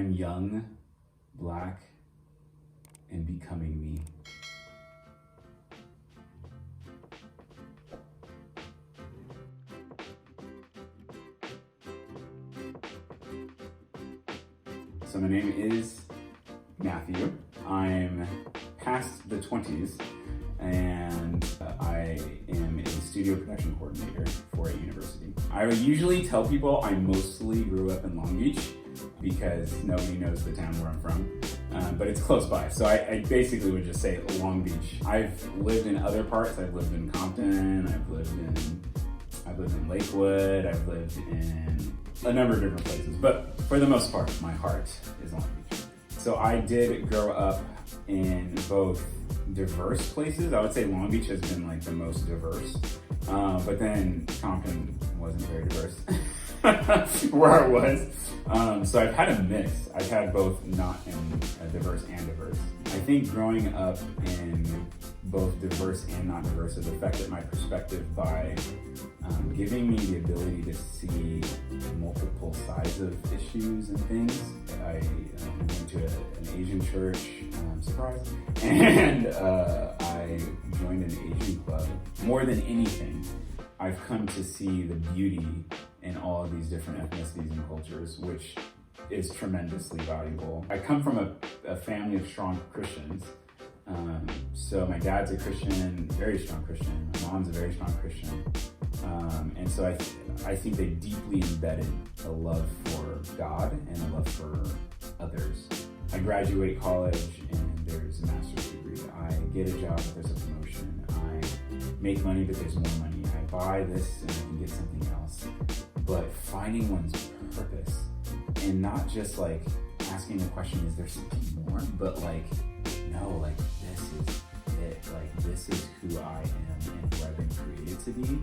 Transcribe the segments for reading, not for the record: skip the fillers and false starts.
am young, Black, and becoming me. So my name is Matthew. I'm past the 20s, and I am a studio production coordinator for a university. I would usually tell people I mostly grew up in Long Beach because nobody knows the town where I'm from, but it's close by. So I basically would just say Long Beach. I've lived in other parts. I've lived in Compton. I've lived in Lakewood. I've lived in a number of different places, but for the most part, my heart is Long Beach. So I did grow up in both diverse places. I would say Long Beach has been like the most diverse, but then Compton wasn't very diverse where I was. So I've had a mix. I've had both not in diverse and diverse. I think growing up in both diverse and not diverse has affected my perspective by giving me the ability to see multiple sides of issues and things. I went to an Asian church, surprise, and I joined an Asian club. More than anything, I've come to see the beauty in all of these different ethnicities and cultures, which is tremendously valuable. I come from a family of strong Christians. So my dad's a Christian, very strong Christian. My mom's a very strong Christian. And so I think they deeply embedded a love for God and a love for others. I graduate college and there's a master's degree. I get a job, but there's a promotion. I make money, but there's more money. I buy this and I can get something else. But finding one's purpose and not just like asking the question, is there something more? But like, no, like this is it. Like this is who I am and who I've been created to be.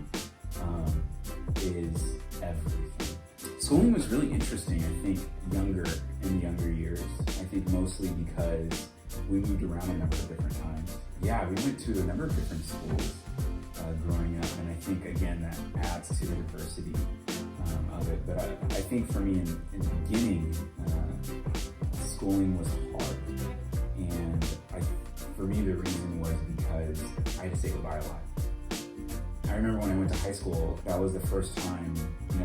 Is everything. Schooling was really interesting, I think, in younger years. I think mostly because we moved around a number of different times. Yeah, we went to a number of different schools growing up, and I think, again, that adds to the diversity of it. But I think for me, in the beginning, schooling was hard. And for me, the reason was because I had to say goodbye a lot. I remember when I went to high school, that was the first time,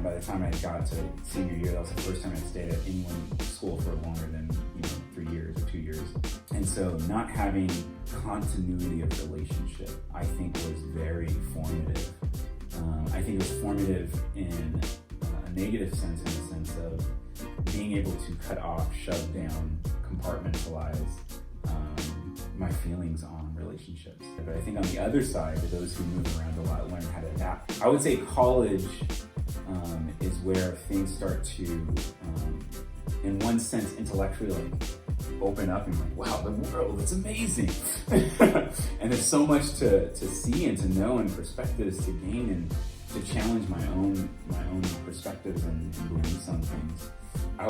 by the time I got to senior year, that was the first time I stayed at any one school for longer than, 3 years or 2 years. And so not having continuity of relationship, I think was very formative. I think it was formative in a negative sense, in the sense of being able to cut off, shut down, compartmentalize my feelings on relationships. But I think on the other side, those who move around a lot learn how to adapt. I would say college is where things start to, in one sense, intellectually open up and like, wow, the world, it's amazing. And there's so much to see and to know and perspectives to gain and to challenge my own perspectives and beliefs on things. I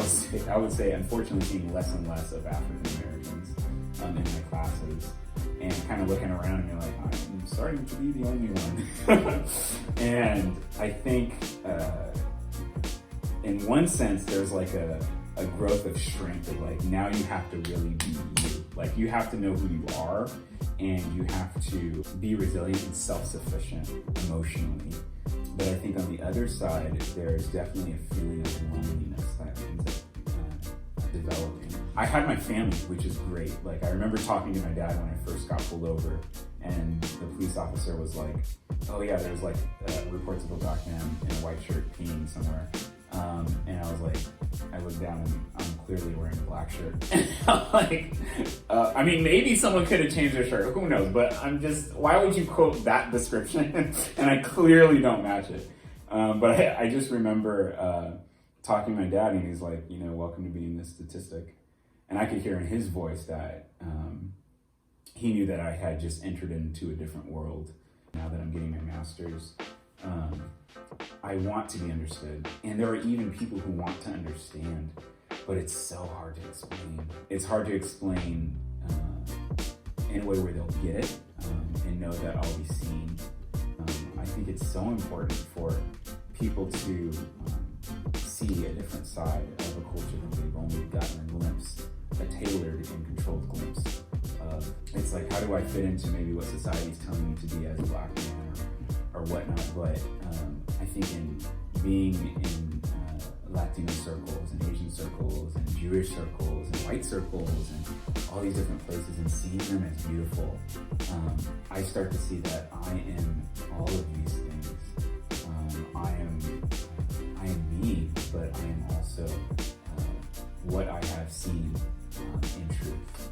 would say, unfortunately, seeing less and less of African Americans in my classes, and kind of looking around and being like, I'm starting to be the only one. And I think, in one sense, there's like a growth of strength of like, now you have to really be you. Like, you have to know who you are, and you have to be resilient and self-sufficient emotionally. But I think on the other side, there's definitely a feeling of loneliness that ends up developing. I had my family, which is great. Like, I remember talking to my dad when I first got pulled over, and the police officer was like, oh yeah, there's like reports of a black man in a white shirt peeing somewhere. And I was like, I looked down and I'm clearly wearing a black shirt. I mean, maybe someone could have changed their shirt, who knows, but why would you quote that description? And I clearly don't match it. But I just remember talking to my dad, and he's like, welcome to being this statistic. And I could hear in his voice that he knew that I had just entered into a different world. Now that I'm getting my master's, I want to be understood. And there are even people who want to understand, but it's so hard to explain. It's hard to explain in a way where they'll get it and know that I'll be seen. I think it's so important for people to see a different side of a culture that they've only gotten a glimpse like, how do I fit into maybe what society's telling me to be as a black man or whatnot. But I think in being in Latino circles and Asian circles and Jewish circles and white circles and all these different places and seeing them as beautiful, I start to see that I am all of these things. I am me, but I am also what I have seen in truth.